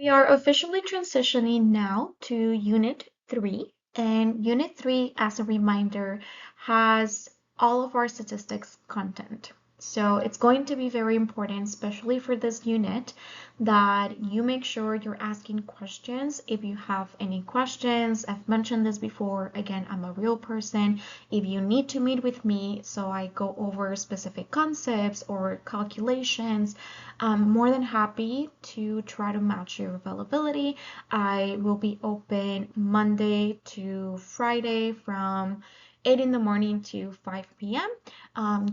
We are officially transitioning now to Unit 3, and Unit 3, as a reminder, has all of our statistics content. So it's going to be very important, especially for this unit, that you make sure you're asking questions. If you have any questions, I've mentioned this before, again, I'm a real person. If you need to meet with me so I go over specific concepts or calculations, I'm more than happy to try to match your availability. I will be open Monday to Friday from 8 in the morning to 5 p.m.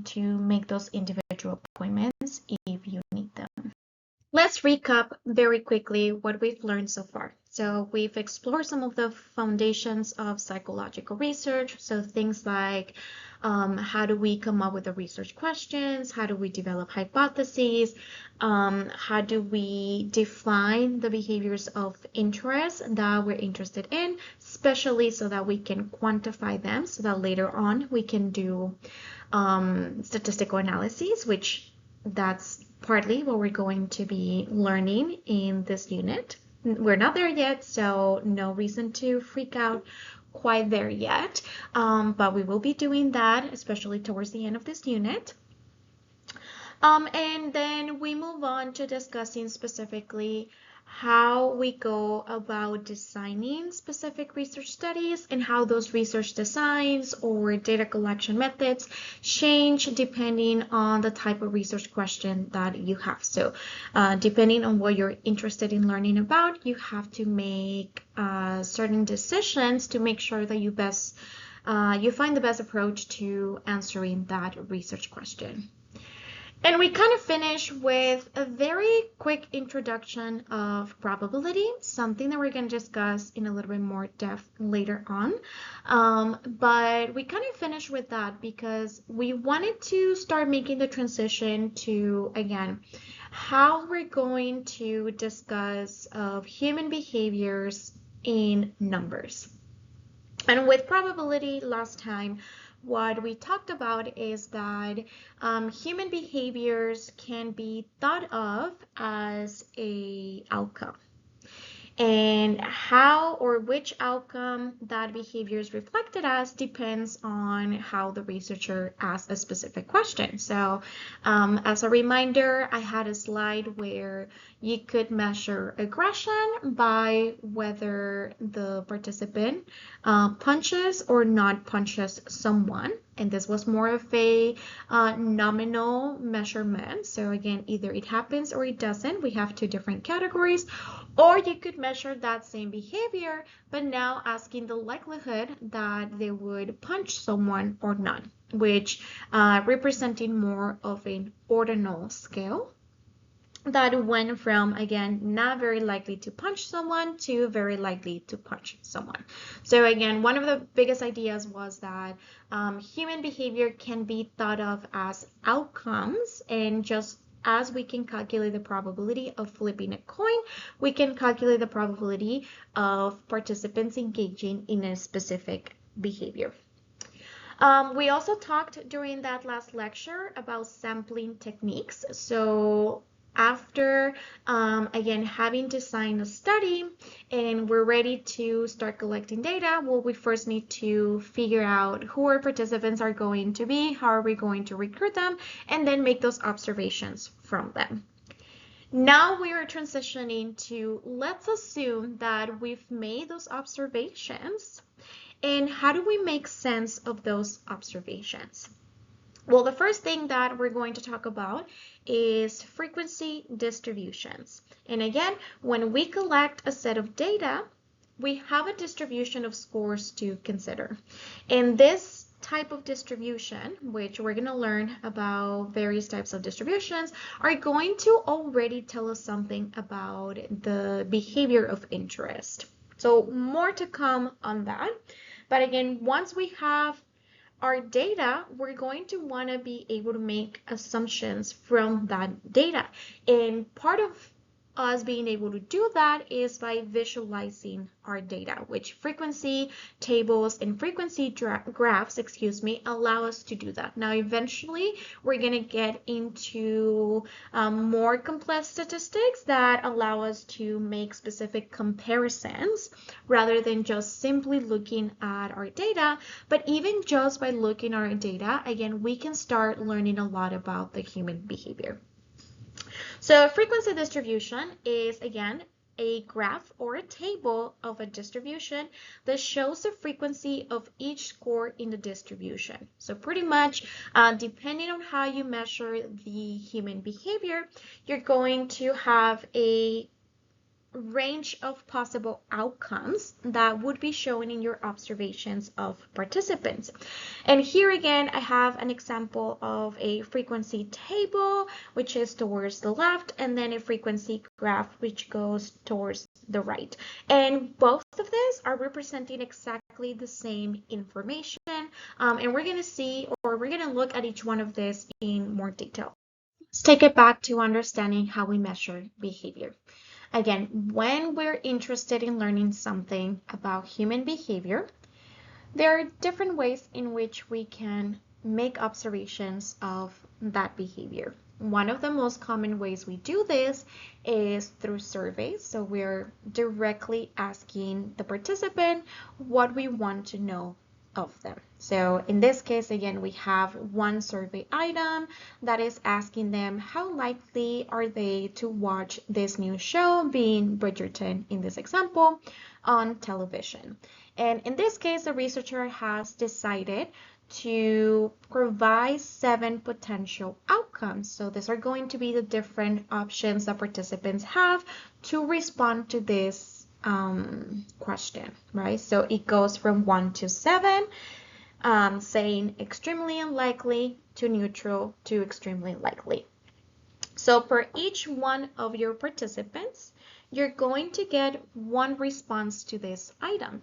To make those individual appointments if you need them. Let's recap very quickly what we've learned so far. So we've explored some of the foundations of psychological research. So things like how do we come up with the research questions? How do we develop hypotheses? How do we define the behaviors of interest that we're interested in, especially so that we can quantify them so that later on we can do statistical analyses, which that's partly what we're going to be learning in this unit. We're not there yet, so no reason to freak out quite there yet, but we will be doing that, especially towards the end of this unit. And then we move on to discussing specifically how we go about designing specific research studies and how those research designs or data collection methods change depending on the type of research question that you have. So depending on what you're interested in learning about, you have to make certain decisions to make sure that you find the best approach to answering that research question. And we kind of finish with a very quick introduction of probability, something that we're going to discuss in a little bit more depth later on. But we kind of finish with that because we wanted to start making the transition to, again, how we're going to discuss of human behaviors in numbers. And with probability last time, what we talked about is that human behaviors can be thought of as an outcome. And how or which outcome that behavior is reflected as depends on how the researcher asks a specific question. So as a reminder, I had a slide where you could measure aggression by whether the participant punches or not punches someone. And this was more of a nominal measurement. So again, either it happens or it doesn't. We have two different categories. Or you could measure that same behavior, but now asking the likelihood that they would punch someone or not, which representing more of an ordinal scale that went from, again, not very likely to punch someone to very likely to punch someone. So again, one of the biggest ideas was that human behavior can be thought of as outcomes, and just as we can calculate the probability of flipping a coin, we can calculate the probability of participants engaging in a specific behavior. We also talked during that last lecture about sampling techniques. So after, again, having designed a study and we're ready to start collecting data, well, we first need to figure out who our participants are going to be, how are we going to recruit them, and then make those observations from them. Now we are transitioning to, let's assume that we've made those observations, and how do we make sense of those observations? Well, the first thing that we're going to talk about is frequency distributions. And again, when we collect a set of data, we have a distribution of scores to consider. And this type of distribution, which we're going to learn about various types of distributions, are going to already tell us something about the behavior of interest. So more to come on that. But again, once we have our data, we're going to want to be able to make assumptions from that data. And part of us being able to do that is by visualizing our data, which frequency tables and frequency graphs, allow us to do that. Now, eventually, we're going to get into more complex statistics that allow us to make specific comparisons rather than just simply looking at our data. But even just by looking at our data, again, we can start learning a lot about the human behavior. So frequency distribution is, again, a graph or a table of a distribution that shows the frequency of each score in the distribution. So pretty much, depending on how you measure the human behavior, you're going to have a range of possible outcomes that would be shown in your observations of participants. And here again, I have an example of a frequency table, which is towards the left, and then a frequency graph, which goes towards the right. And both of these are representing exactly the same information. And we're going to see, or we're going to look at each one of these in more detail. Let's take it back to understanding how we measure behavior. Again, when we're interested in learning something about human behavior, there are different ways in which we can make observations of that behavior. One of the most common ways we do this is through surveys. So we're directly asking the participant what we want to know of them. So in this case, again, we have one survey item that is asking them how likely are they to watch this new show, being Bridgerton in this example, on television. And in this case, the researcher has decided to provide 7 potential outcomes. So these are going to be the different options that participants have to respond to this question, right? So it goes from 1 to 7, saying extremely unlikely to neutral to extremely likely. So for each one of your participants, you're going to get one response to this item.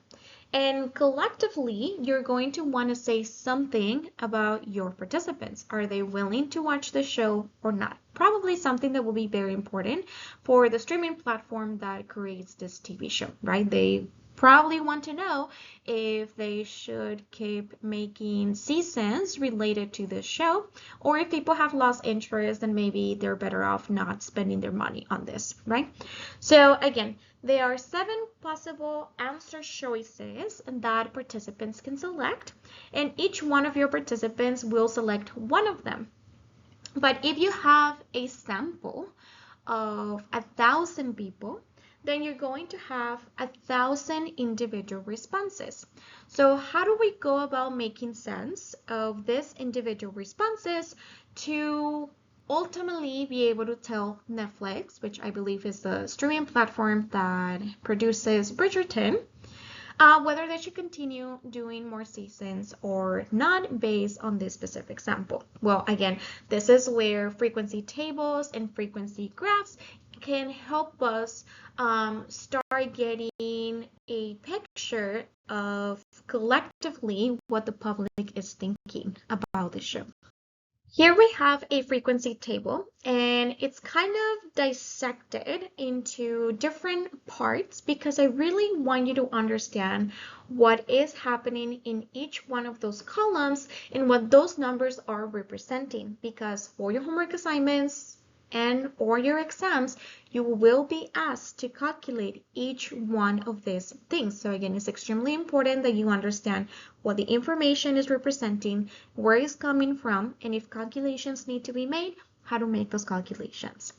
And collectively, you're going to want to say something about your participants. Are they willing to watch the show or not? Probably something that will be very important for the streaming platform that creates this TV show, right? They probably want to know if they should keep making seasons related to this show, or if people have lost interest, then maybe they're better off not spending their money on this, right? So again, there are 7 possible answer choices that participants can select, and each one of your participants will select one of them. But if you have a sample of 1,000 people, then you're going to have 1,000 individual responses. So how do we go about making sense of these individual responses to ultimately be able to tell Netflix, which I believe is the streaming platform that produces Bridgerton, whether they should continue doing more seasons or not based on this specific sample? Well, again, this is where frequency tables and frequency graphs can help us start getting a picture of collectively what the public is thinking about the show. Here we have a frequency table, and it's kind of dissected into different parts because I really want you to understand what is happening in each one of those columns and what those numbers are representing, because for your homework assignments and or your exams, you will be asked to calculate each one of these things. So again, it's extremely important that you understand what the information is representing, where it's coming from, and if calculations need to be made, how to make those calculations.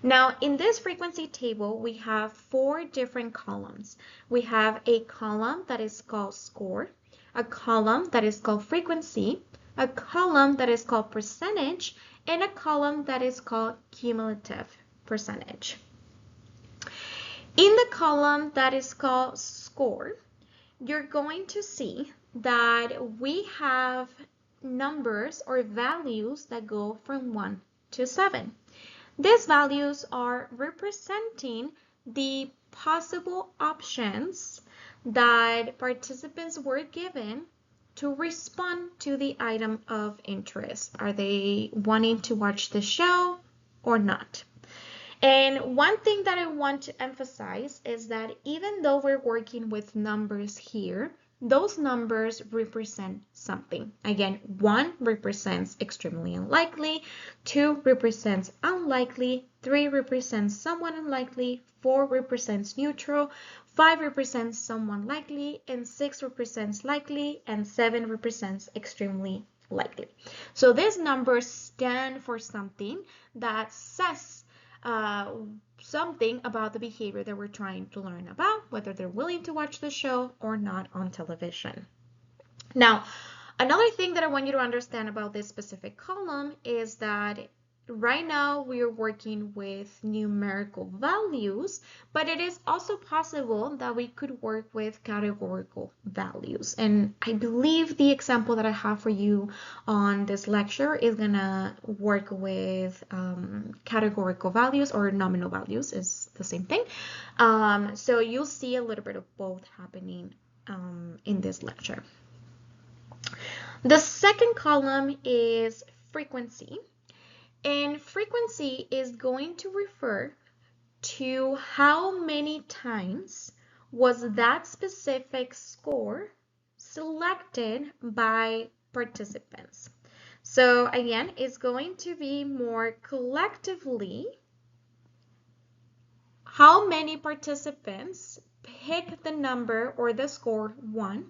Now, in this frequency table, we have 4 different columns. We have a column that is called score, a column that is called frequency, a column that is called percentage, and a column that is called cumulative percentage. In the column that is called score, you're going to see that we have numbers or values that go from 1 to 7. These values are representing the possible options that participants were given to respond to the item of interest. Are they wanting to watch the show or not? And one thing that I want to emphasize is that even though we're working with numbers here, those numbers represent something. Again, 1 represents extremely unlikely, 2 represents unlikely, 3 represents someone unlikely, 4 represents neutral, 5 represents someone likely, and 6 represents likely, and 7 represents extremely likely. So these numbers stand for something that says something about the behavior that we're trying to learn about, whether they're willing to watch the show or not on television. Now, another thing that I want you to understand about this specific column is that right now we are working with numerical values, but it is also possible that we could work with categorical values. And I believe the example that I have for you on this lecture is gonna work with categorical values, or nominal values is the same thing. So you'll see a little bit of both happening in this lecture. The second column is frequency. And frequency is going to refer to how many times was that specific score selected by participants. So again, it's going to be more collectively how many participants pick the number or the score 1,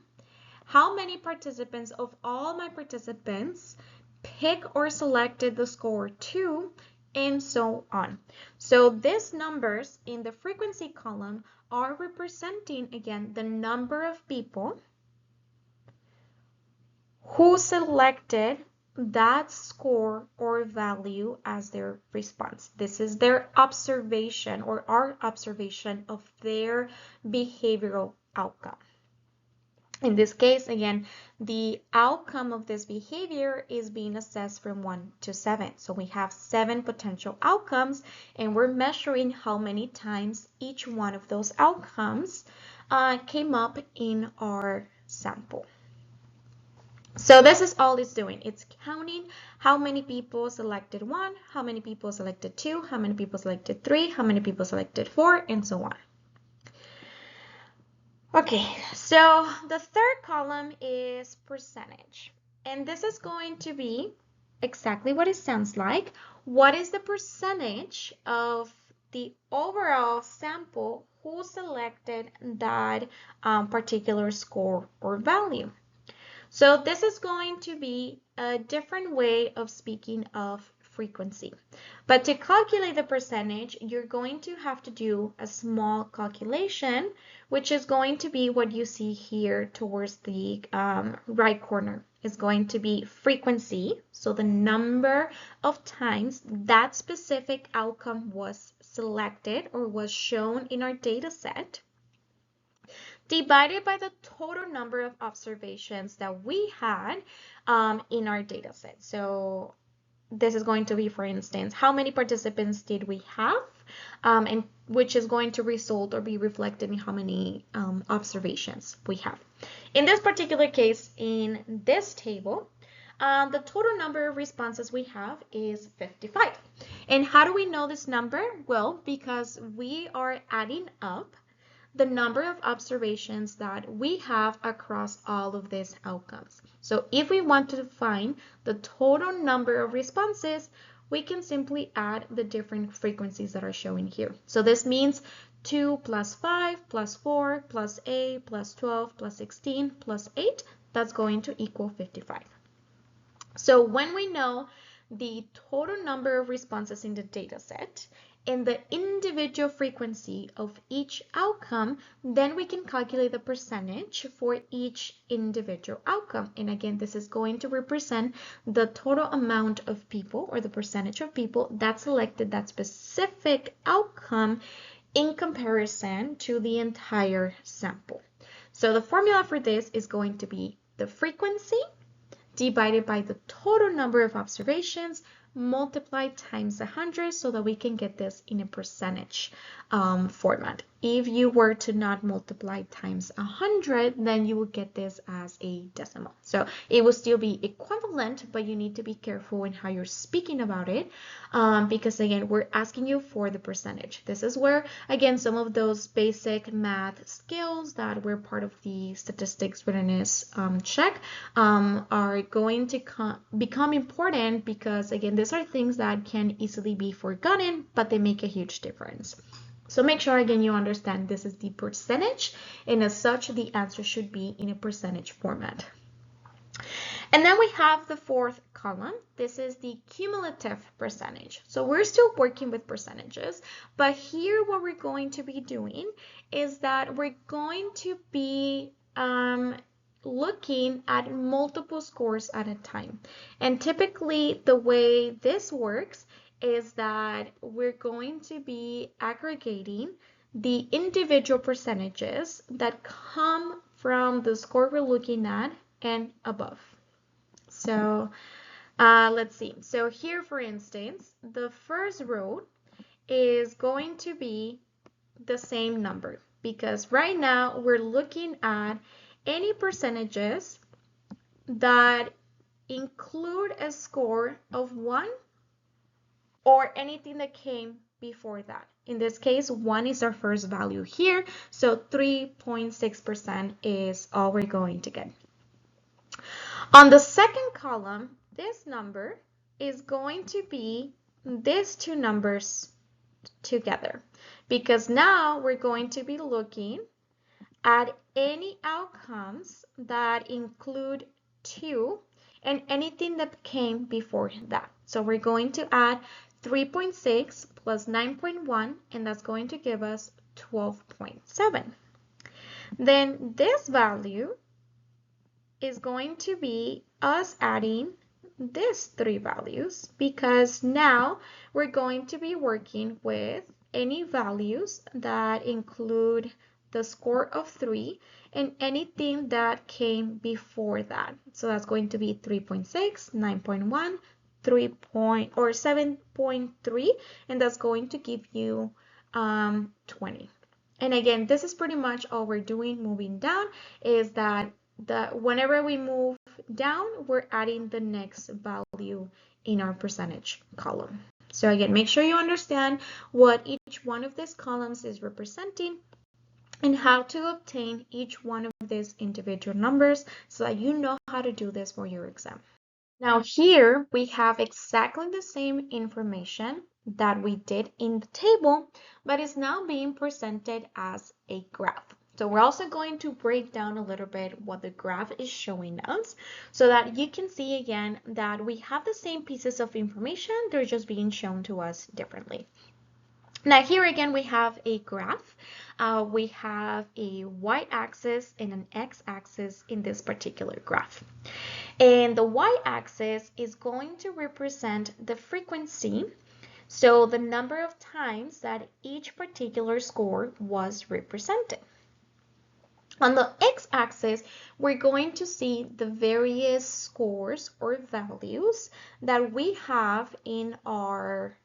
how many participants of all my participants pick or selected the score 2, and so on. So these numbers in the frequency column are representing, again, the number of people who selected that score or value as their response. This is their observation, or our observation of their behavioral outcome. In this case, again, the outcome of this behavior is being assessed from 1 to 7. So we have 7 potential outcomes, and we're measuring how many times each one of those outcomes came up in our sample. So this is all it's doing. It's counting how many people selected 1, how many people selected 2, how many people selected 3, how many people selected 4, and so on. Okay, so the third column is percentage. And this is going to be exactly what it sounds like. What is the percentage of the overall sample who selected that particular score or value? So this is going to be a different way of speaking of frequency. But to calculate the percentage, you're going to have to do a small calculation, which is going to be what you see here towards the right corner. Is going to be frequency, so the number of times that specific outcome was selected or was shown in our data set, divided by the total number of observations that we had in our data set. So this is going to be, for instance, how many participants did we have, and which is going to result or be reflected in how many observations we have. In this particular case, in this table, the total number of responses we have is 55. And how do we know this number? Well, because we are adding up the number of observations that we have across all of these outcomes. So if we want to find the total number of responses, we can simply add the different frequencies that are showing here. So this means 2 plus 5 plus 4 plus 8 plus 12 plus 16 plus 8, that's going to equal 55. So when we know the total number of responses in the data set and the individual frequency of each outcome, then we can calculate the percentage for each individual outcome. And again, this is going to represent the total amount of people, or the percentage of people that selected that specific outcome in comparison to the entire sample. So the formula for this is going to be the frequency divided by the total number of observations multiplied times 100, so that we can get this in a percentage format. if you were to not multiply times 100, then you would get this as a decimal. So it will still be equivalent, but you need to be careful in how you're speaking about it, because again, we're asking you for the percentage. This is where, again, some of those basic math skills that were part of the statistics readiness check are going to become important, because again, these are things that can easily be forgotten, but they make a huge difference. So make sure again you understand this is the percentage, and as such the answer should be in a percentage format. And then we have the fourth column. This is the cumulative percentage. So we're still working with percentages, but here what we're going to be doing is that we're going to be looking at multiple scores at a time. And typically the way this works is that we're going to be aggregating the individual percentages that come from the score we're looking at and above. So let's see. So here, for instance, the first row is going to be the same number, because right now we're looking at any percentages that include a score of 1 or anything that came before that. In this case, 1 is our first value here, so 3.6% is all we're going to get. On the second column, this number is going to be these two numbers together, because now we're going to be looking at any outcomes that include 2 and anything that came before that. So we're going to add 3.6 plus 9.1, and that's going to give us 12.7. Then this value is going to be us adding these three values, because now we're going to be working with any values that include the score of 3 and anything that came before that. So that's going to be 3.6, 9.1, 7.3, and that's going to give you 20. And again, this is pretty much all we're doing moving down, is that whenever we move down, we're adding the next value in our percentage column. So again, make sure you understand what each one of these columns is representing and how to obtain each one of these individual numbers, so that you know how to do this for your exam. Now here we have exactly the same information that we did in the table, but it's now being presented as a graph. So we're also going to break down a little bit what the graph is showing us, so that you can see again that we have the same pieces of information, they're just being shown to us differently. Now here again we have a graph. We have a y-axis and an x-axis in this particular graph. And the y-axis is going to represent the frequency, so the number of times that each particular score was represented. On the x-axis, we're going to see the various scores or values that we have in our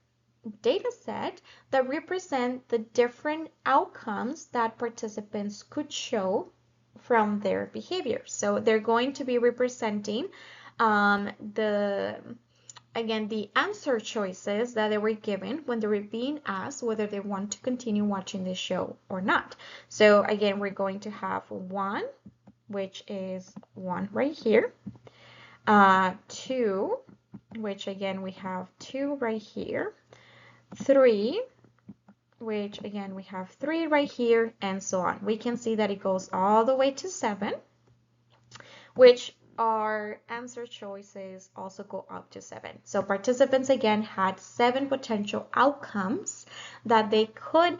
data set that represent the different outcomes that participants could show from their behavior. So they're going to be representing the answer choices that they were given when they were being asked whether they want to continue watching the show or not. So again, we're going to have 1, which is 1 right here, 2, which again we have 2 right here, 3, which again we have 3 right here, and so on. We can see that it goes all the way to 7, which our answer choices also go up to 7. So participants again had 7 potential outcomes that they could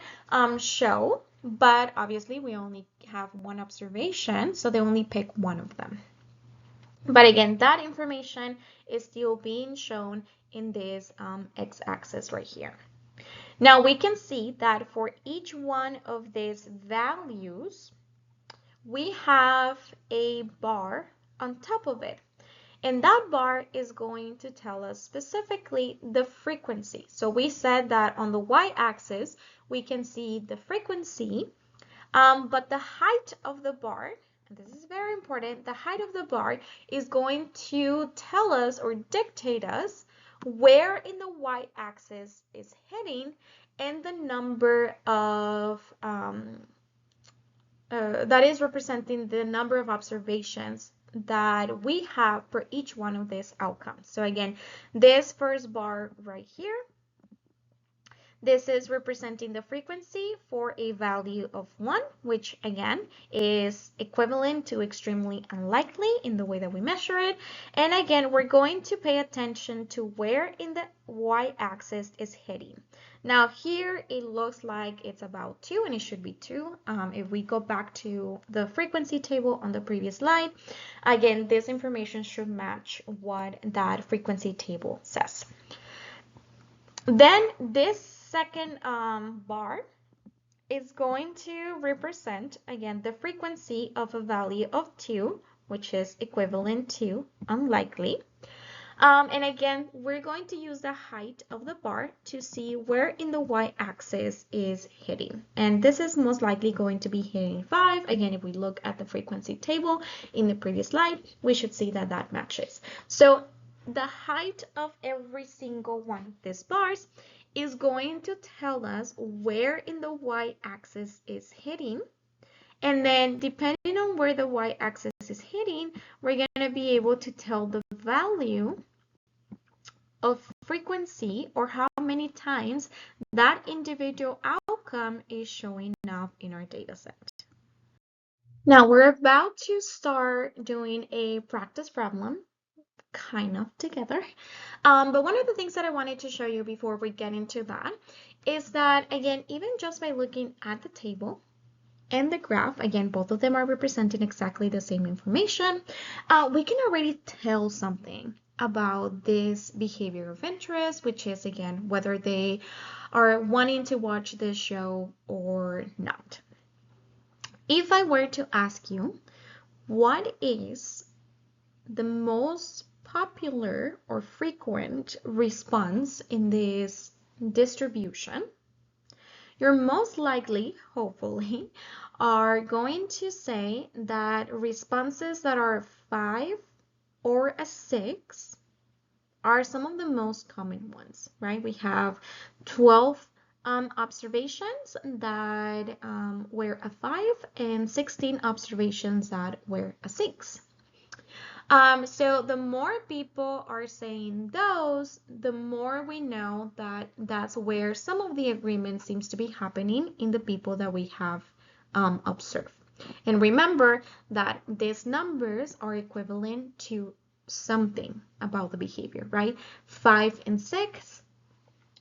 show, but obviously we only have one observation, so they only pick one of them. But again, that information is still being shown in this x-axis right here. Now we can see that for each one of these values, we have a bar on top of it. And that bar is going to tell us specifically the frequency. So we said that on the y-axis, we can see the frequency, but the height of the bar, and this is very important, the height of the bar is going to tell us or dictate us where in the y-axis is hitting and the number of that is representing the number of observations that we have for each one of these outcomes. So again, this first bar right here, this is representing the frequency for a value of 1, which again is equivalent to extremely unlikely in the way that we measure it. And again, we're going to pay attention to where in the y-axis is hitting. Now here it looks like it's about 2, and it should be 2. If we go back to the frequency table on the previous slide, again, this information should match what that frequency table says. Then this second bar is going to represent, again, the frequency of a value of 2, which is equivalent to unlikely. And again, we're going to use the height of the bar to see where in the y-axis is hitting. And this is most likely going to be hitting 5. Again, if we look at the frequency table in the previous slide, we should see that that matches. So the height of every single one of these bars is going to tell us where in the y-axis is hitting. And then depending on where the y-axis is hitting, we're going to be able to tell the value of frequency or how many times that individual outcome is showing up in our data set. Now we're about to start doing a practice problem, kind of together. But one of the things that I wanted to show you before we get into that is that, again, even just by looking at the table and the graph, again, both of them are representing exactly the same information, we can already tell something about this behavior of interest, which is, again, whether they are wanting to watch this show or not. If I were to ask you, what is the most popular or frequent response in this distribution, you're most likely, hopefully, are going to say that responses that are 5 or a 6 are some of the most common ones, right? We have 12 observations that were a 5 and 16 observations that were a 6. So the more people are saying those, the more we know that that's where some of the agreement seems to be happening in the people that we have observed. And remember that these numbers are equivalent to something about the behavior, right? 5 and 6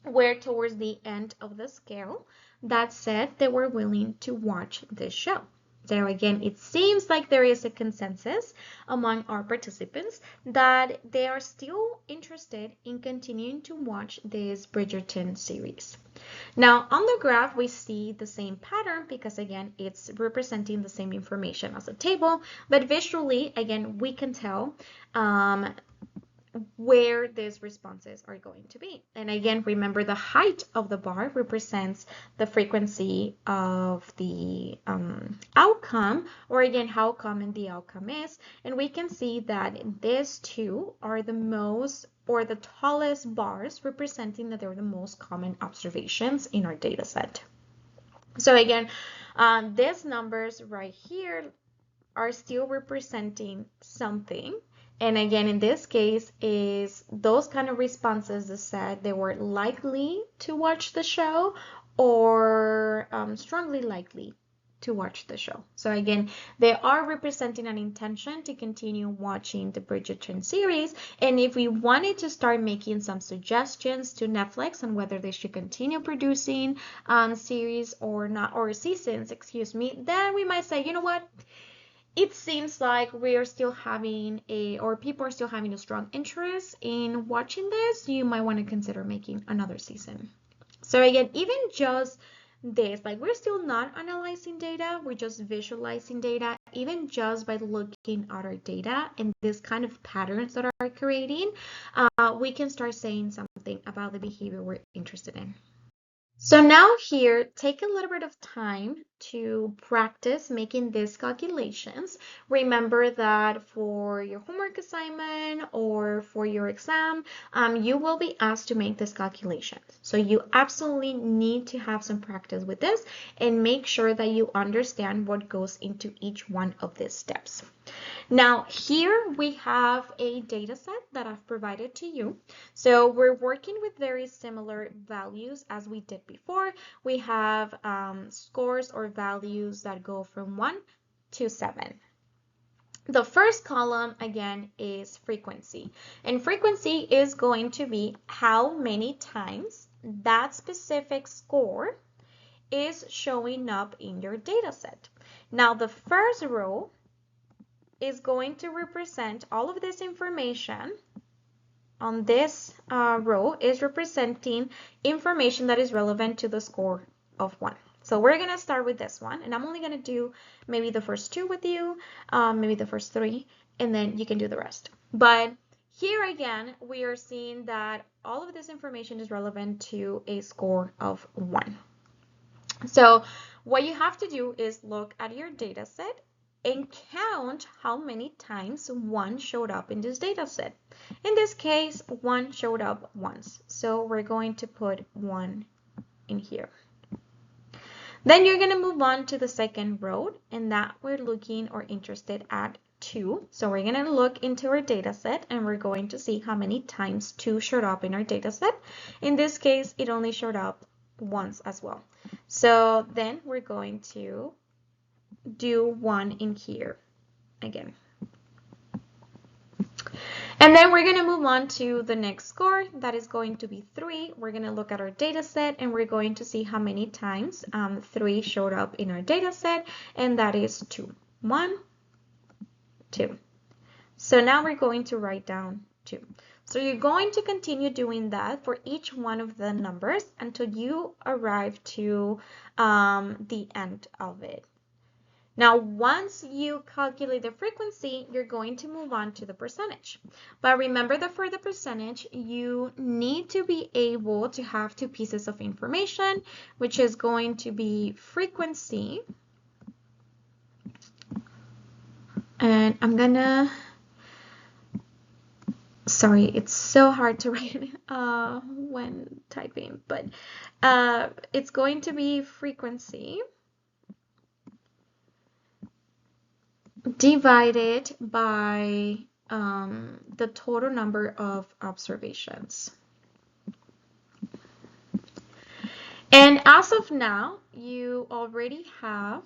were towards the end of the scale that said they were willing to watch this show. So again, it seems like there is a consensus among our participants that they are still interested in continuing to watch this Bridgerton series. Now, on the graph, we see the same pattern because, again, it's representing the same information as a table, but visually, again, we can tell where these responses are going to be. And again, remember the height of the bar represents the frequency of the outcome, or again, how common the outcome is. And we can see that these two are the most, or the tallest bars, representing that they're the most common observations in our data set. So again, these numbers right here are still representing something. And again, in this case, is those kind of responses that said they were likely to watch the show or strongly likely to watch the show. So again, they are representing an intention to continue watching the Bridgerton series. And if we wanted to start making some suggestions to Netflix on whether they should continue producing series or not, or seasons, excuse me, then we might say, you know what? It seems like we are still having or people are still having a strong interest in watching this. You might want to consider making another season. So again, even just this. Like, we're still not analyzing data, we're just visualizing data. Even just by looking at our data and this kind of patterns that are creating, we can start saying something about the behavior we're interested in. So now here, take a little bit of time to practice making these calculations. Remember that for your homework assignment or for your exam, you will be asked to make these calculations. So you absolutely need to have some practice with this and make sure that you understand what goes into each one of these steps. Now here we have a data set that I've provided to you. So we're working with very similar values as we did before. We have scores or values that go from 1 to 7. The first column, again, is frequency. And frequency is going to be how many times that specific score is showing up in your data set. Now, the first row is going to represent all of this information. On this row is representing information that is relevant to the score of 1. So we're going to start with this one, and I'm only going to do maybe the first 2 with you, maybe the first 3, and then you can do the rest. But here again, we are seeing that all of this information is relevant to a score of 1. So what you have to do is look at your data set and count how many times 1 showed up in this data set. In this case, 1 showed up once. So we're going to put 1 in here. Then you're going to move on to the second row, and that we're looking or interested at 2. So we're going to look into our data set and we're going to see how many times 2 showed up in our data set. In this case, it only showed up once as well. So then we're going to do 1 in here again. And then we're going to move on to the next score. That is going to be 3. We're going to look at our data set and we're going to see how many times 3 showed up in our data set, and that is 2. 1, 2. So now we're going to write down 2. So you're going to continue doing that for each one of the numbers until you arrive to the end of it. Now, once you calculate the frequency, you're going to move on to the percentage. But remember that for the percentage, you need to be able to have 2 pieces of information, which is going to be frequency. And I'm gonna, sorry, it's so hard to write when typing, but it's going to be frequency divided by the total number of observations. And as of now, you already have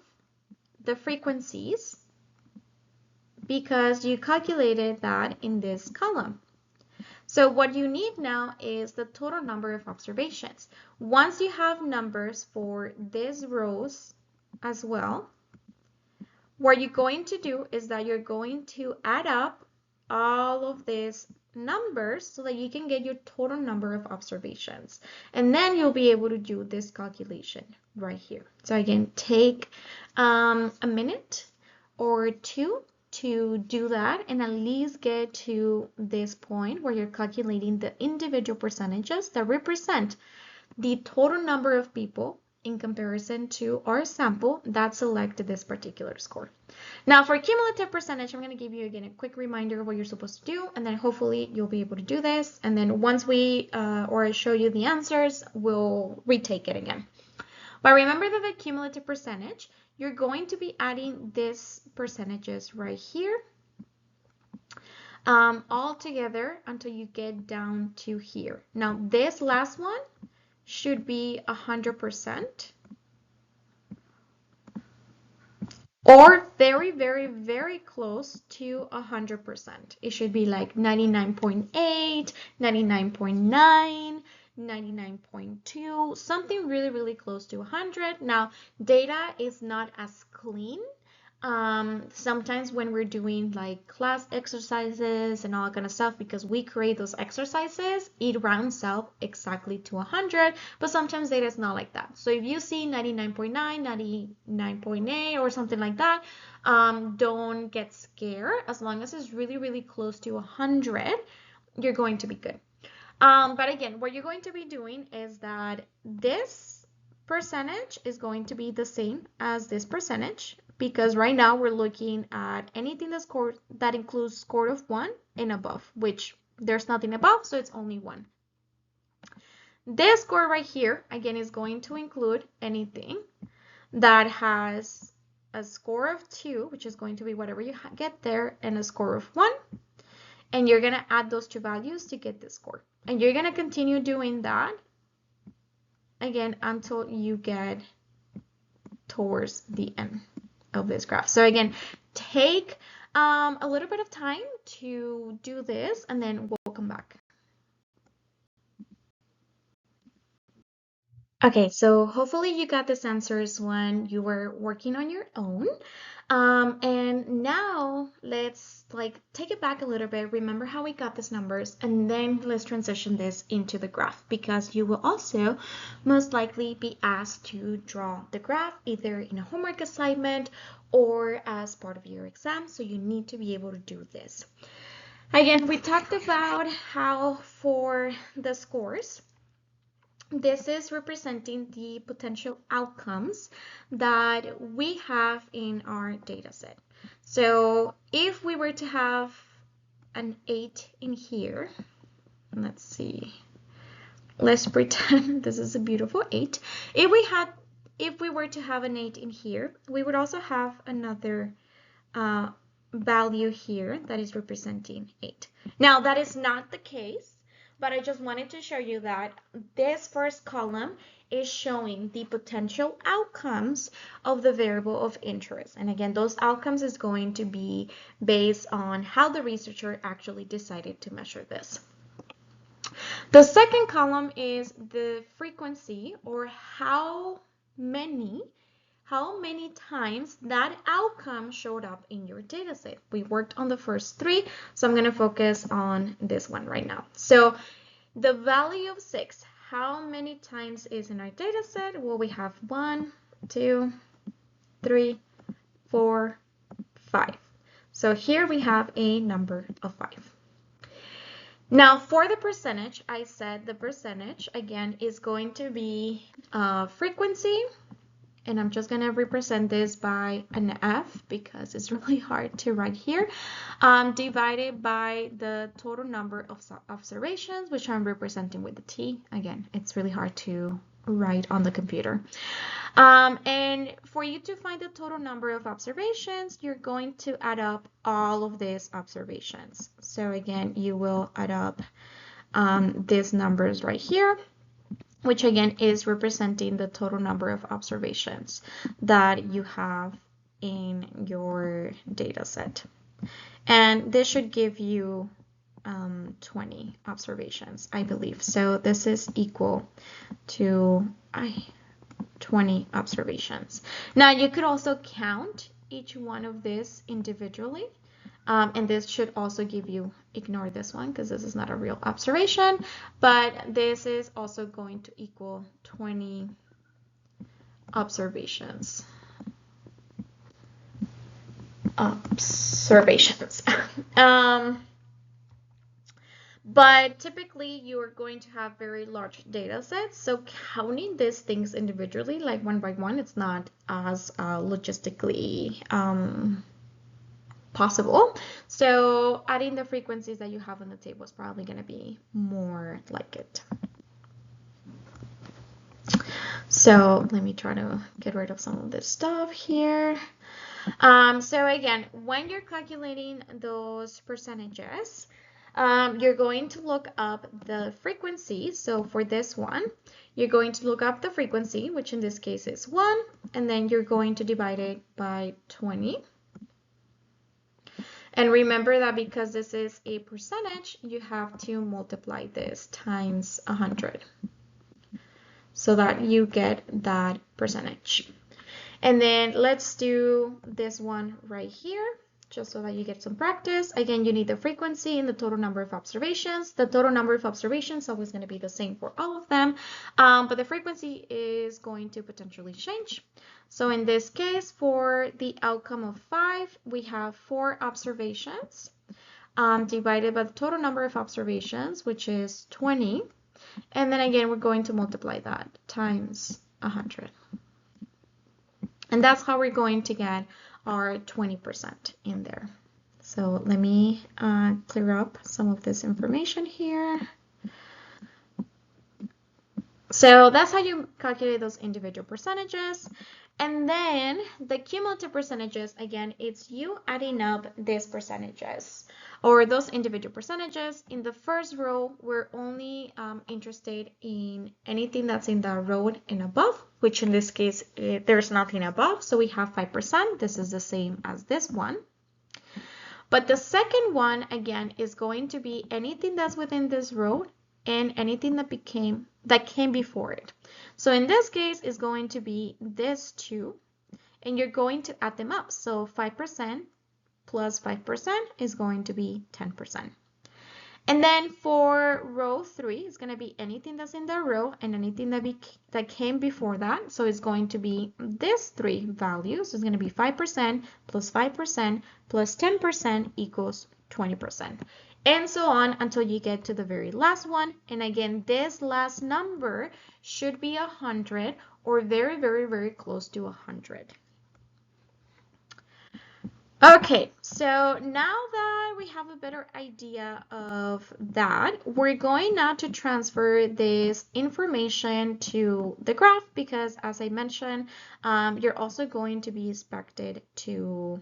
the frequencies because you calculated that in this column. So what you need now is the total number of observations. Once you have numbers for these rows as well, what you're going to do is that you're going to add up all of these numbers so that you can get your total number of observations. And then you'll be able to do this calculation right here. So again, take a minute or 2 to do that and at least get to this point where you're calculating the individual percentages that represent the total number of people in comparison to our sample that selected this particular score. Now for cumulative percentage, I'm going to give you again a quick reminder of what you're supposed to do, and then hopefully you'll be able to do this. And then once we or I show you the answers, we'll retake it again. But remember that the cumulative percentage, you're going to be adding these percentages right here all together until you get down to here. Now this last one should be 100% or very, very, very close to 100%. It should be like 99.8, 99.9, 99.2, something really, really close to 100. Now, data is not as clean Sometimes when we're doing like class exercises and all that kind of stuff, because we create those exercises, it rounds up exactly to 100, but sometimes data is not like that. So if you see 99.9, 99.8 or something like that, don't get scared. As long as it's really, really close to 100, you're going to be good. But again, what you're going to be doing is that this percentage is going to be the same as this percentage, because right now we're looking at anything that includes score of 1 and above, which there's nothing above, so it's only 1. This score right here, again, is going to include anything that has a score of 2, which is going to be whatever you get there, and a score of 1. And you're going to add those two values to get the score. And you're going to continue doing that, again, until you get towards the end of this graph. So again, take a little bit of time to do this, and then we'll come back. Okay, so hopefully you got these answers when you were working on your own. And now let's take it back a little bit. Remember how we got these numbers, and then let's transition this into the graph, because you will also most likely be asked to draw the graph either in a homework assignment or as part of your exam. So you need to be able to do this. Again, we talked about how for the scores, this is representing the potential outcomes that we have in our data set. So if we were to have an 8 in here, let's see, let's pretend this is a beautiful 8. If we were to have an 8 in here, we would also have another value here that is representing 8. Now that is not the case, but I just wanted to show you that this first column is showing the potential outcomes of the variable of interest. And again, those outcomes is going to be based on how the researcher actually decided to measure this. The second column is the frequency, or how many times that outcome showed up in your data set. We worked on the first 3, so I'm going to focus on this one right now. So the value of 6, how many times is in our data set? Well, we have 1, 2, 3, 4, 5. So here we have a number of 5. Now for the percentage, I said the percentage again is going to be frequency, and I'm just going to represent this by an F because it's really hard to write here, divided by the total number of observations, which I'm representing with the T. Again, it's really hard to write on the computer. And for you to find the total number of observations, you're going to add up all of these observations. So again, you will add up these numbers right here, which again is representing the total number of observations that you have in your data set. And this should give you 20 observations, I believe. So this is equal to 20 observations. Now you could also count each one of these individually. And this should also give you, ignore this one because this is not a real observation, but this is also going to equal 20 observations. But typically you are going to have very large data sets, so counting these things individually, like one by one, it's not as logistically possible. So adding the frequencies that you have on the table is probably going to be more like it. So let me try to get rid of some of this stuff here. So again, when you're calculating those percentages, you're going to look up the frequency. So for this one, you're going to look up the frequency, which in this case is 1, and then you're going to divide it by 20. And remember that because this is a percentage, you have to multiply this times 100 so that you get that percentage. And then let's do this one right here, just so that you get some practice. Again, you need the frequency and the total number of observations. The total number of observations is always going to be the same for all of them, but the frequency is going to potentially change. So in this case, for the outcome of 5, we have 4 observations divided by the total number of observations, which is 20. And then again, we're going to multiply that times 100. And that's how we're going to get our 20% in there. So let me clear up some of this information here. So that's how you calculate those individual percentages. And then the cumulative percentages, again, it's you adding up these percentages or those individual percentages. In the first row, we're only interested in anything that's in the row and above, which in this case, there's nothing above. So we have 5%. This is the same as this one. But the second one, again, is going to be anything that's within this row and anything that came before it. So in this case, it's going to be this 2, and you're going to add them up. So 5% plus 5% is going to be 10%. And then for row 3, it's going to be anything that's in the row and anything that came before that. So it's going to be these 3 values. It's going to be 5% plus 5% plus 10% equals 20%. And so on until you get to the very last one. And again, this last number should be 100 or very, very, very close to 100. Okay, so now that we have a better idea of that, we're going now to transfer this information to the graph because, as I mentioned, you're also going to be expected to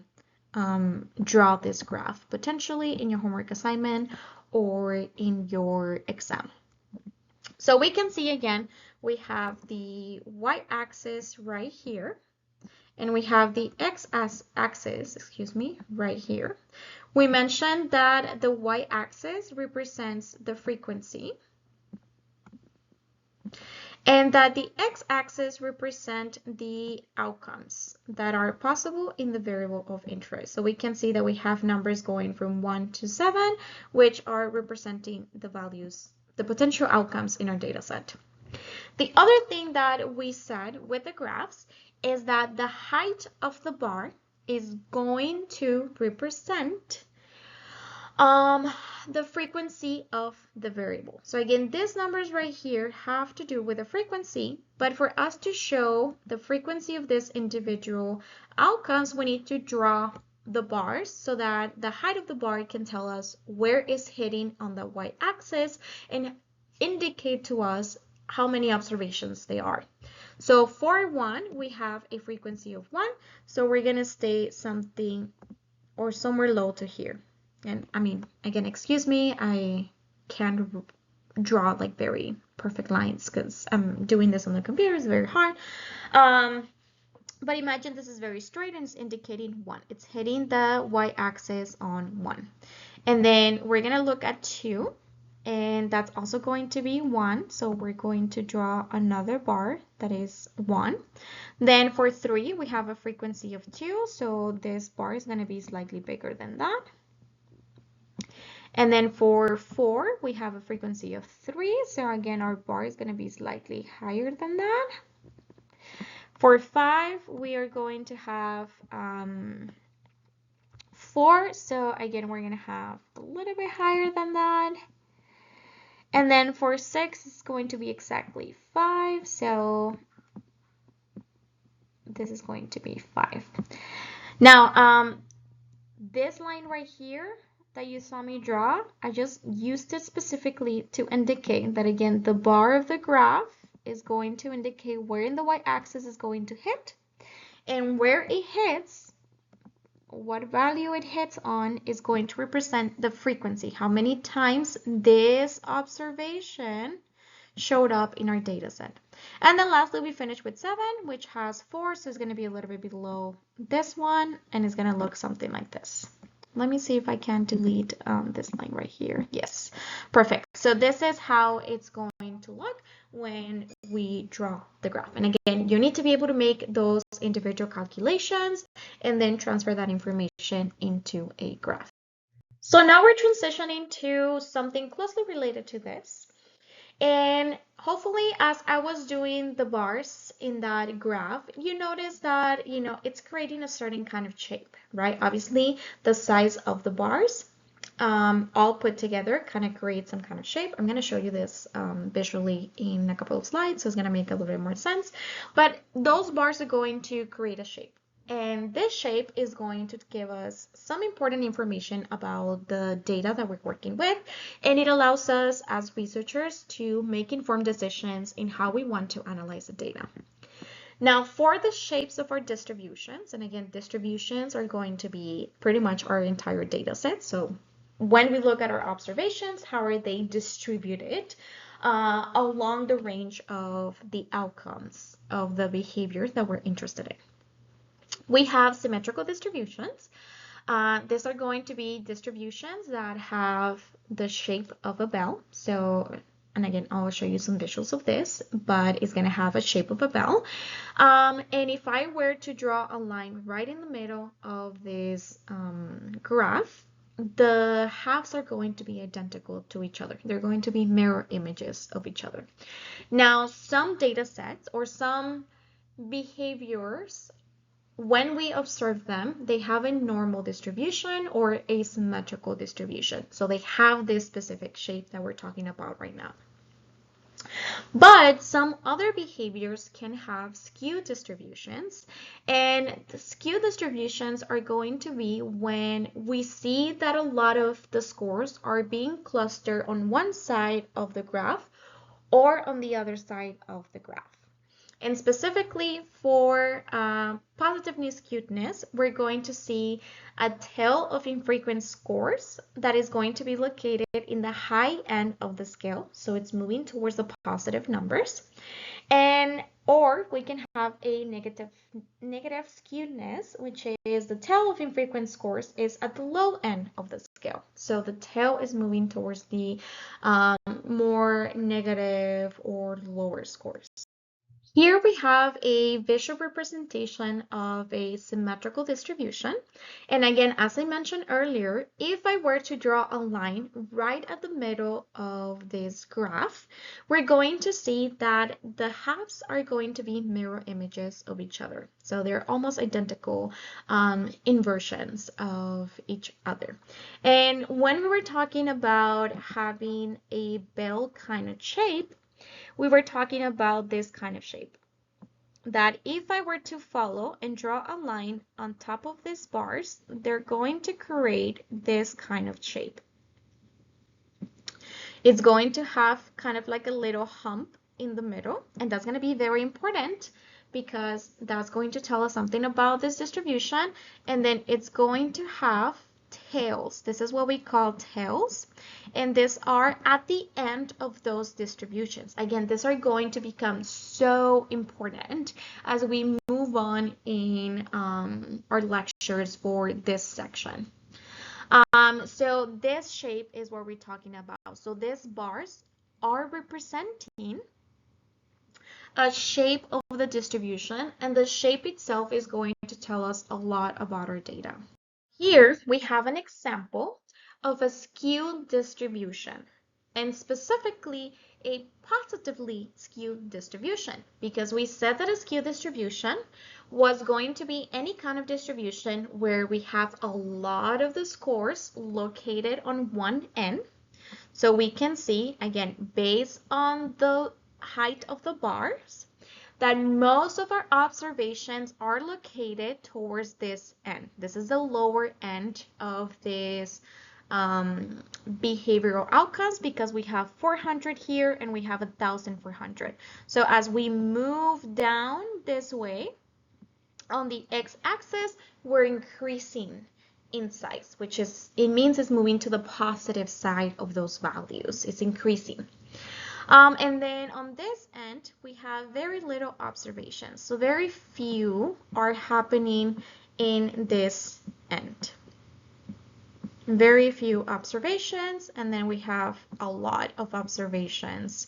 draw this graph potentially in your homework assignment or in your exam. So we can see again, we have the y-axis right here. And we have the x-axis, right here. We mentioned that the y-axis represents the frequency and that the x-axis represent the outcomes that are possible in the variable of interest. So we can see that we have numbers going from 1 to 7, which are representing the values, the potential outcomes in our data set. The other thing that we said with the graphs is that the height of the bar is going to represent the frequency of the variable. So again, these numbers right here have to do with the frequency, but for us to show the frequency of this individual outcomes, we need to draw the bars so that the height of the bar can tell us where it's hitting on the y-axis and indicate to us how many observations they are. So for 1, we have a frequency of 1. So we're going to stay something or somewhere low to here. And I mean, again, excuse me, I can't draw like very perfect lines because I'm doing this on the computer. It's very hard. But imagine this is very straight and it's indicating 1. It's hitting the y-axis on 1. And then we're going to look at 2. And that's also going to be 1. So we're going to draw another bar that is 1. Then for 3, we have a frequency of 2. So this bar is going to be slightly bigger than that. And then for 4, we have a frequency of 3. So again, our bar is going to be slightly higher than that. For 5, we are going to have 4. So again, we're going to have a little bit higher than that. And then for 6, it's going to be exactly 5. So this is going to be 5. Now, this line right here that you saw me draw, I just used it specifically to indicate that, again, the bar of the graph is going to indicate where in the y-axis is going to hit. And where it hits, what value it hits on is going to represent the frequency, how many times this observation showed up in our data set. And then lastly, we finish with 7, which has 4, so it's going to be a little bit below this one, and it's going to look something like this. Let me see if I can delete this line right here. Yes, perfect. So this is how it's going to look when we draw the graph. And again, you need to be able to make those individual calculations and then transfer that information into a graph. So now we're transitioning to something closely related to this. And hopefully, as I was doing the bars in that graph, you notice that, it's creating a certain kind of shape, right? Obviously, the size of the bars all put together kind of create some kind of shape. I'm going to show you this visually in a couple of slides, so it's going to make a little bit more sense. But those bars are going to create a shape. And this shape is going to give us some important information about the data that we're working with, and it allows us as researchers to make informed decisions in how we want to analyze the data. Now, for the shapes of our distributions, and again, distributions are going to be pretty much our entire data set. So when we look at our observations, how are they distributed along the range of the outcomes of the behaviors that we're interested in? We have symmetrical distributions. These are going to be distributions that have the shape of a bell. So, and again, I'll show you some visuals of this, but it's going to have a shape of a bell. And if I were to draw a line right in the middle of this graph, the halves are going to be identical to each other. They're going to be mirror images of each other. Now, some data sets or some behaviors, when we observe them, they have a normal distribution or asymmetrical distribution. So they have this specific shape that we're talking about right now. But some other behaviors can have skewed distributions, and the skewed distributions are going to be when we see that a lot of the scores are being clustered on one side of the graph or on the other side of the graph. And specifically for positiveness skewedness, we're going to see a tail of infrequent scores that is going to be located in the high end of the scale. So it's moving towards the positive numbers. Or we can have a negative skewedness, which is the tail of infrequent scores is at the low end of the scale. So the tail is moving towards the more negative or lower scores. Here we have a visual representation of a symmetrical distribution. And again, as I mentioned earlier, if I were to draw a line right at the middle of this graph, we're going to see that the halves are going to be mirror images of each other. So they're almost identical inversions of each other. And when we were talking about having a bell kind of shape, we were talking about this kind of shape, that if I were to follow and draw a line on top of these bars, they're going to create this kind of shape. It's going to have kind of like a little hump in the middle, and that's going to be very important because that's going to tell us something about this distribution. And then it's going to have tails. This is what we call tails, and these are at the end of those distributions. Again, these are going to become so important as we move on in our lectures for this section. So this shape is what we're talking about. So these bars are representing a shape of the distribution, and the shape itself is going to tell us a lot about our data. Here we have an example of a skewed distribution, and specifically a positively skewed distribution, because we said that a skewed distribution was going to be any kind of distribution where we have a lot of the scores located on one end. So we can see, again, based on the height of the bars, that most of our observations are located towards this end. This is the lower end of this behavioral outcomes, because we have 400 here and we have 1,400. So as we move down this way on the x-axis, we're increasing in size, which is, it means it's moving to the positive side of those values. It's increasing. And then on this end, we have very little observations. So very few are happening in this end. very few observations, and then we have a lot of observations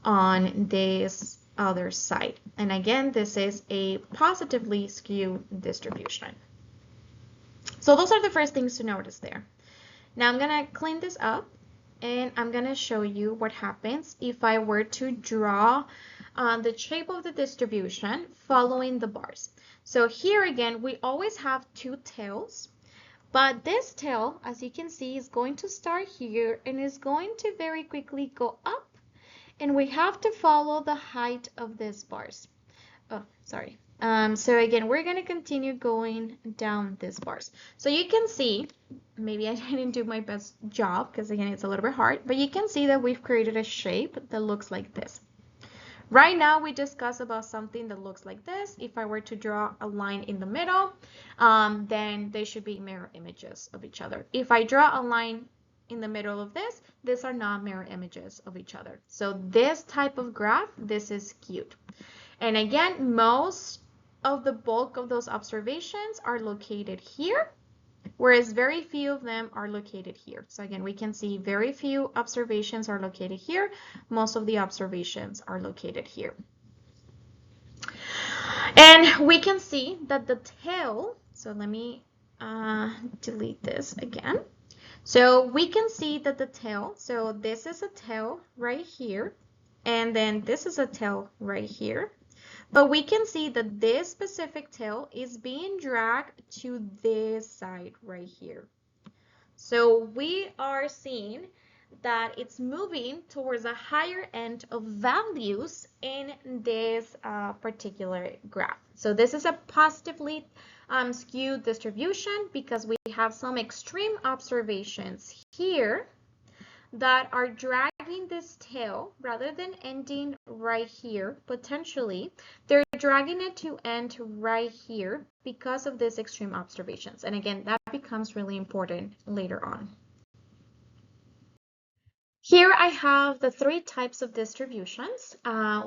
on this other side. And again, this is a positively skewed distribution. So those are the first things to notice there. Now I'm going to clean this up and I'm going to show you what happens if I were to draw the shape of the distribution following the bars. So here again, we always have two tails, but this tail, as you can see, is going to start here and is going to very quickly go up, and we have to follow the height of these bars. Oh, sorry. So again, we're going to continue going down these bars. So you can see, maybe I didn't do my best job because again, it's a little bit hard, but you can see that we've created a shape that looks like this. Right now, we discuss about something that looks like this. If I were to draw a line in the middle, then they should be mirror images of each other. If I draw a line in the middle of this, these are not mirror images of each other. So this type of graph, this is skewed. And again, most of the bulk of those observations are located here, whereas very few of them are located here. So again, we can see very few observations are located here. Most of the observations are located here. And we can see that the tail, so let me delete this again. So we can see that the tail, so this is a tail right here, and then this is a tail right here. But we can see that this specific tail is being dragged to this side right here. So we are seeing that it's moving towards a higher end of values in this particular graph. So this is a positively skewed distribution because we have some extreme observations here that are dragging this tail rather than ending right here, potentially. They're dragging it to end right here because of these extreme observations. And again, that becomes really important later on. Here I have the three types of distributions.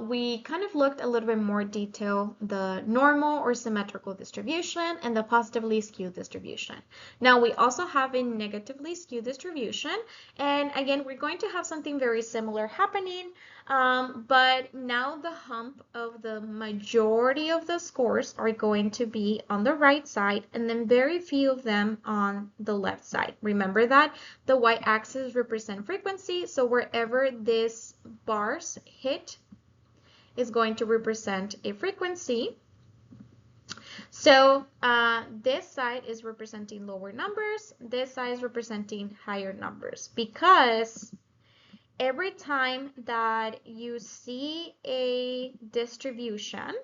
We kind of looked a little bit more detail, the normal or symmetrical distribution and the positively skewed distribution. Now we also have a negatively skewed distribution, and again we're going to have something very similar happening, but now the hump of the majority of the scores are going to be on the right side and then very few of them on the left side. Remember that the y-axis represents frequency, so wherever these bars hit is going to represent a frequency. So this side is representing lower numbers, this side is representing higher numbers, because every time that you see a distribution,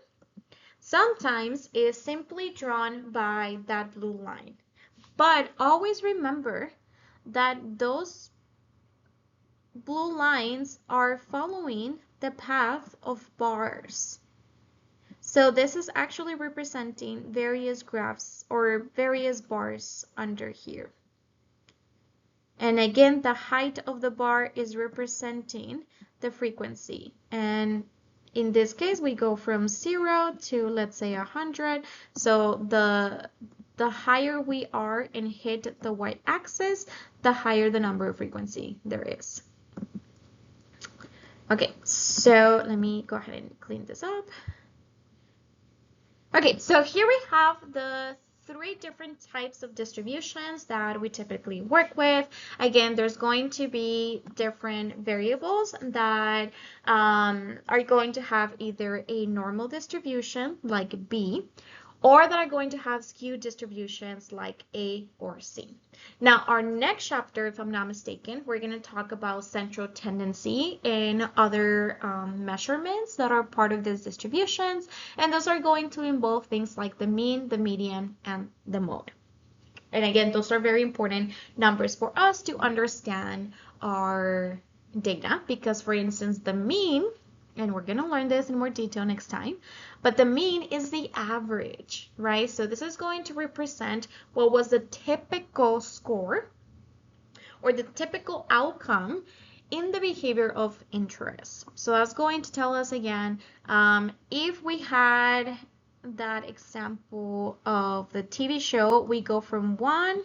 sometimes it's simply drawn by that blue line. But always remember that those blue lines are following the path of bars. So this is actually representing various graphs or various bars under here. And again, the height of the bar is representing the frequency. And in this case, we go from 0 to, let's say, 100. So the higher we are and hit the y-axis, the higher the number of frequency there is. Okay, so let me go ahead and clean this up. Okay, so here we have the three different types of distributions that we typically work with. Again, there's going to be different variables that are going to have either a normal distribution like B, or that are going to have skewed distributions like A or C. Now, our next chapter, if I'm not mistaken, we're going to talk about central tendency and other measurements that are part of these distributions, and those are going to involve things like the mean, the median, and the mode. And again, those are very important numbers for us to understand our data, because for instance, the mean, and we're going to learn this in more detail next time, but the mean is the average, right? So this is going to represent what was the typical score or the typical outcome in the behavior of interest. So that's going to tell us again, if we had that example of the TV show, we go from 1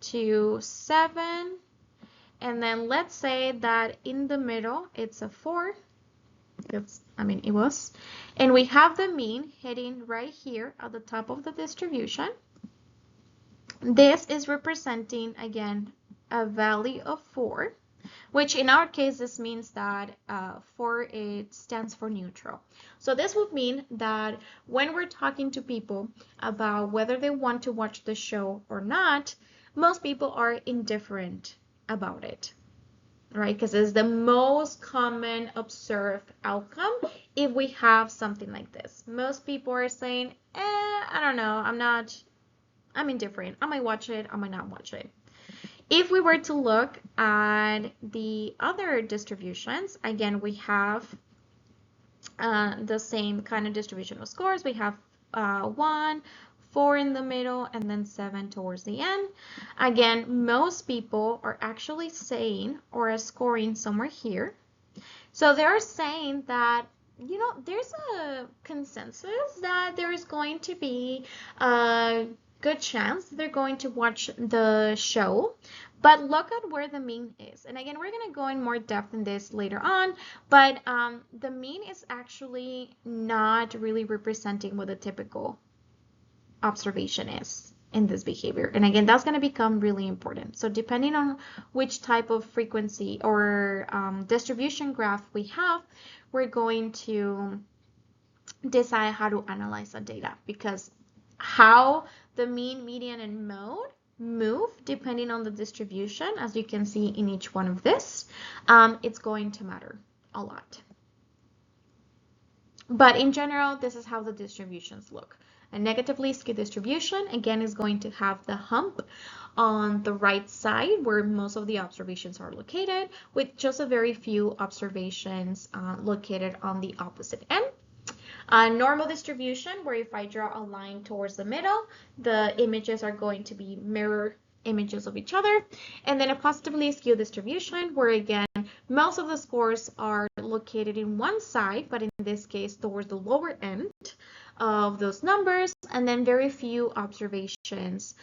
to 7. And then let's say that in the middle, it's a 4. It was. And we have the mean heading right here at the top of the distribution. This is representing, again, a value of 4, which in our case, this means that 4, it stands for neutral. So this would mean that when we're talking to people about whether they want to watch the show or not, most people are indifferent about it, right? Because it's the most common observed outcome if we have something like this. Most people are saying, I don't know, I'm indifferent. I might watch it, I might not watch it. If we were to look at the other distributions, again, we have the same kind of distribution of scores. We have 1, 4 in the middle, and then 7 towards the end. Again, most people are actually saying or are scoring somewhere here. So they're saying that, you know, there's a consensus that there is going to be a good chance they're going to watch the show, but look at where the mean is. And again, we're going to go in more depth in this later on, but the mean is actually not really representing what the typical observation is in this behavior. And again, that's going to become really important. So depending on which type of frequency or distribution graph we have, we're going to decide how to analyze the data, because how the mean, median, and mode move depending on the distribution, as you can see in each one of this, it's going to matter a lot. But in general, this is how the distributions look. A negatively skewed distribution, again, is going to have the hump on the right side where most of the observations are located, with just a very few observations located on the opposite end. A normal distribution, where if I draw a line towards the middle, the images are going to be mirror images of each other. And then a positively skewed distribution, where again, most of the scores are located in one side, but in this case, towards the lower end of those numbers, and then very few observations,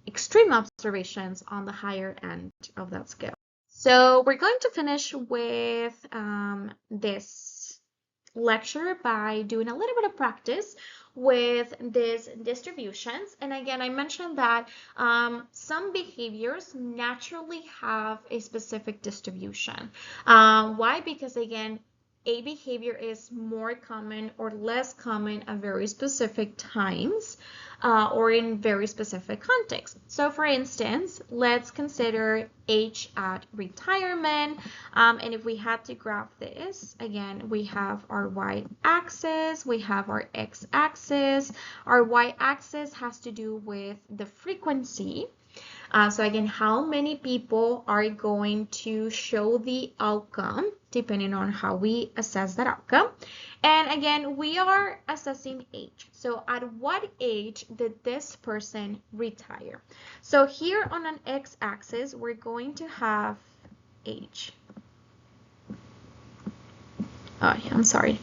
extreme observations on the higher end of that scale. So we're going to finish with this lecture by doing a little bit of practice with these distributions. And again, I mentioned that some behaviors naturally have a specific distribution. Why? Because again, a behavior is more common or less common at very specific times or in very specific contexts. So for instance, let's consider age at retirement. And if we had to graph this, again, we have our y-axis, we have our x-axis. Our y-axis has to do with the frequency. So again, how many people are going to show the outcome depending on how we assess that outcome. And again, we are assessing age. So at what age did this person retire? So here on an x-axis, we're going to have age. Oh, I'm sorry.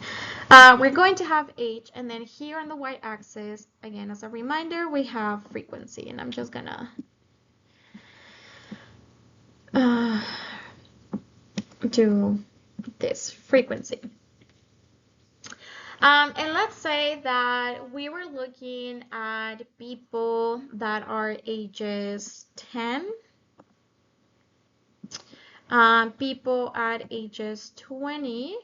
We're going to have age, and then here on the y-axis, again, as a reminder, we have frequency, and I'm just gonna do this frequency. And let's say that we were looking at people that are ages 10, people at ages 20,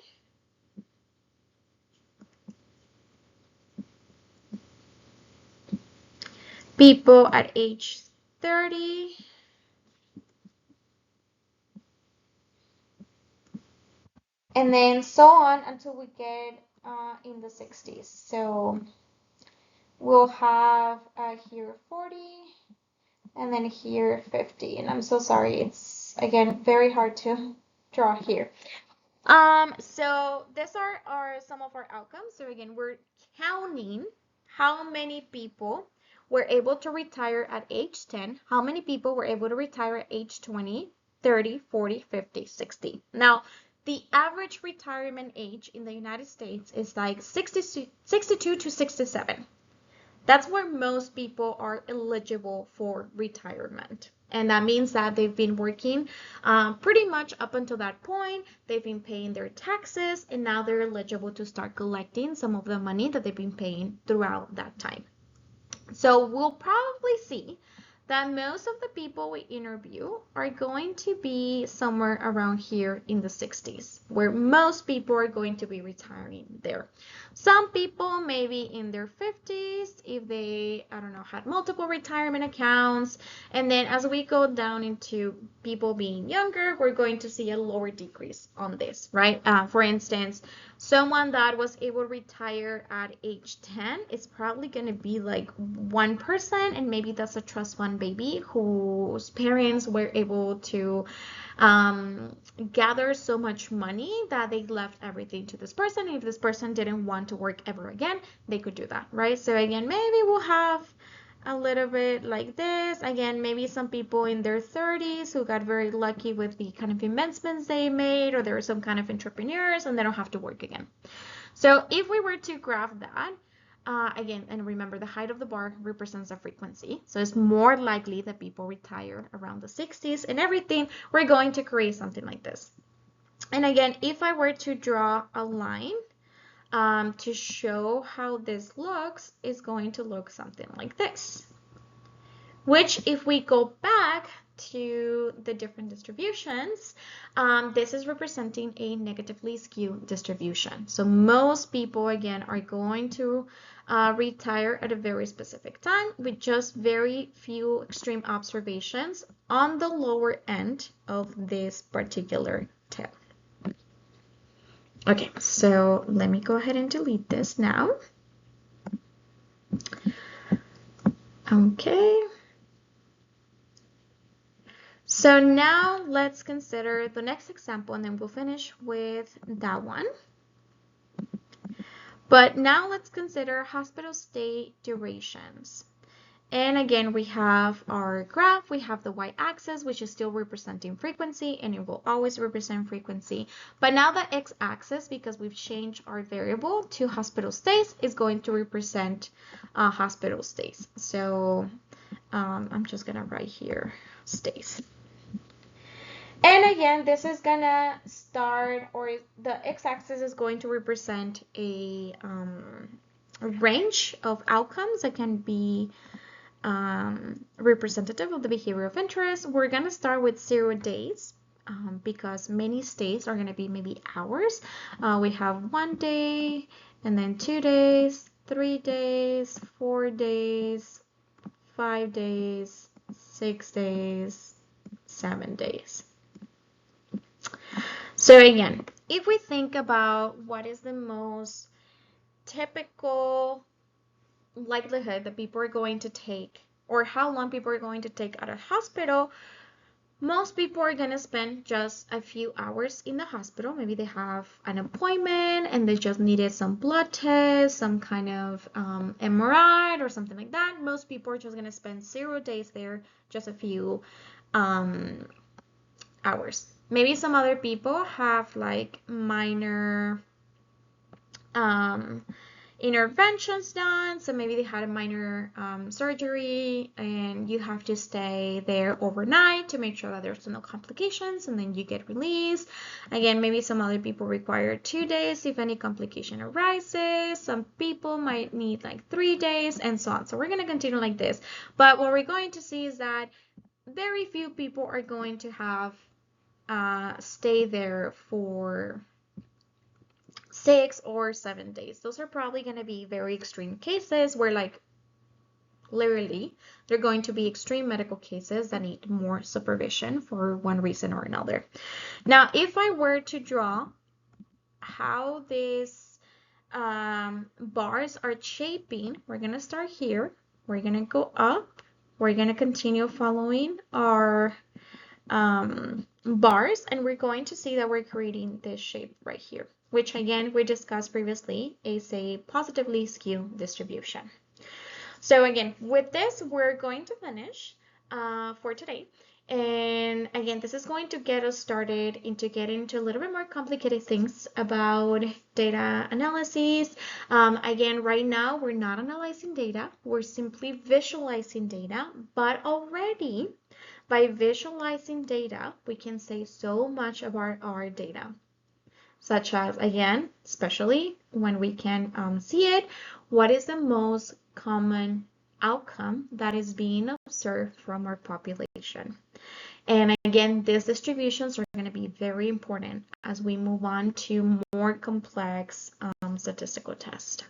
people at age 30, and then so on until we get in the 60s. So we'll have here 40, and then here 50. And I'm so sorry, it's again very hard to draw here. So these are some of our outcomes. So again, we're counting how many people were able to retire at age 10, how many people were able to retire at age 20, 30, 40, 50, 60. Now, the average retirement age in the United States is like 62 to 67. That's where most people are eligible for retirement. And that means that they've been working pretty much up until that point. They've been paying their taxes, and now they're eligible to start collecting some of the money that they've been paying throughout that time. So we'll probably see that most of the people we interview are going to be somewhere around here in the 60s, where most people are going to be retiring there. Some people maybe in their 50s if they, I don't know, had multiple retirement accounts. And then as we go down into people being younger, we're going to see a lower decrease on this, right? For instance, someone that was able to retire at age 10 is probably going to be like one person, and maybe that's a trust fund baby whose parents were able to gather so much money that they left everything to this person. If this person didn't want to work ever again, they could do that, right? So again, maybe we'll have a little bit like this. Again, maybe some people in their 30s who got very lucky with the kind of investments they made, or they're some kind of entrepreneurs and they don't have to work again. So if we were to graph that, again, and remember the height of the bar represents the frequency. So it's more likely that people retire around the 60s and everything. We're going to create something like this. And again, if I were to draw a line to show how this looks, is going to look something like this. Which, if we go back to the different distributions, this is representing a negatively skewed distribution. So most people, again, are going to retire at a very specific time with just very few extreme observations on the lower end of this particular tail. Okay, so let me go ahead and delete this now. Okay. So now let's consider the next example, and then we'll finish with that one. But now let's consider hospital stay durations. And again, we have our graph, we have the y-axis, which is still representing frequency, and it will always represent frequency. But now the x-axis, because we've changed our variable to hospital stays, is going to represent hospital stays. So I'm just gonna write here stays. And again, this is gonna start, or the x-axis is going to represent a range of outcomes that can be representative of the behavior of interest. We're gonna start with 0 days because many stays are gonna be maybe hours. We have 1 day, and then 2 days, 3 days, 4 days, 5 days, 6 days, 7 days. So again, if we think about what is the most typical likelihood that people are going to take, or how long people are going to take at a hospital, most people are going to spend just a few hours in the hospital. Maybe they have an appointment and they just needed some blood tests, some kind of MRI or something like that. Most people are just going to spend 0 days there, just a few hours. Maybe some other people have like minor interventions done, so maybe they had a minor surgery and you have to stay there overnight to make sure that there's no complications, and then you get released. Again, maybe some other people require 2 days if any complication arises. Some people might need like 3 days, and so on. So we're going to continue like this, but what we're going to see is that very few people are going to have stay there for 6 or 7 days. Those are probably going to be very extreme cases where, like, literally they're going to be extreme medical cases that need more supervision for one reason or another. Now, if I were to draw how these bars are shaping, we're going to start here. We're going to go up. We're going to continue following our bars, and we're going to see that we're creating this shape right here, which again we discussed previously is a positively skewed distribution. So again, with this we're going to finish. for today. And again, this is going to get us started into getting into a little bit more complicated things about data analysis. Again, right now, we're not analyzing data. We're simply visualizing data, but already by visualizing data, we can say so much about our data, such as, again, especially when we can see it, what is the most common outcome that is being observed from our population. And again, these distributions are going to be very important as we move on to more complex statistical tests.